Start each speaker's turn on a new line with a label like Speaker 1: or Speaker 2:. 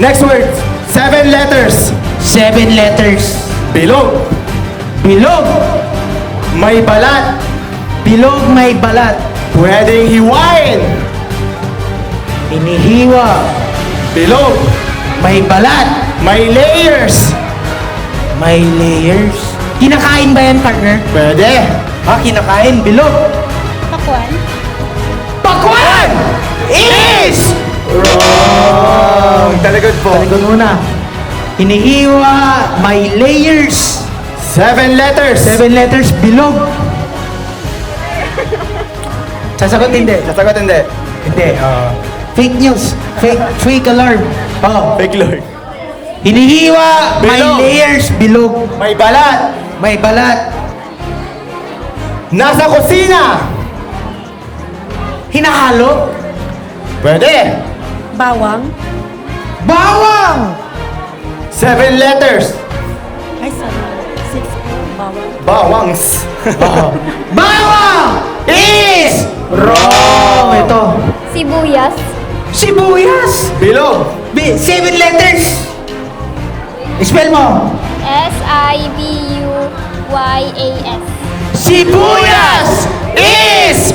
Speaker 1: Next word. 7 letters.
Speaker 2: 7 letters.
Speaker 1: Bilog.
Speaker 2: Bilog.
Speaker 1: May balat.
Speaker 2: Bilog may balat.
Speaker 1: Pwedeng hiwain.
Speaker 2: Hinihiwa.
Speaker 1: Bilog.
Speaker 2: May balat.
Speaker 1: May layers.
Speaker 2: May layers. Kinakain ba yan, partner?
Speaker 1: Pwede.
Speaker 2: Kinakain. Bilog.
Speaker 3: Pakwan.
Speaker 2: Pakwan! Is!
Speaker 1: Wrong. Talagot po.
Speaker 2: Talaga muna. Hinihiwa. May layers.
Speaker 1: 7 letters.
Speaker 2: 7 letters. Bilog. Sasagot hindi.
Speaker 1: Sasagot hindi.
Speaker 2: Hindi. Fake news. Fake alarm.
Speaker 1: Fake Lord.
Speaker 2: Hinihiwa. May
Speaker 1: Bilog.
Speaker 2: layers. Bilog.
Speaker 1: May balat.
Speaker 2: May balat.
Speaker 1: Nasa kusina.
Speaker 2: Hinahalo.
Speaker 1: Pwede.
Speaker 3: Bawang.
Speaker 2: Bawang.
Speaker 1: 7 letters.
Speaker 3: Ay, sorry. 6 po. Bawang.
Speaker 1: Bawangs.
Speaker 2: Bawang is wrong. Ito.
Speaker 3: Sibuyas.
Speaker 2: Sibuyas.
Speaker 1: Bilog.
Speaker 2: 7 letters. Spell mo.
Speaker 3: Sibuyas.
Speaker 2: Sibuyas is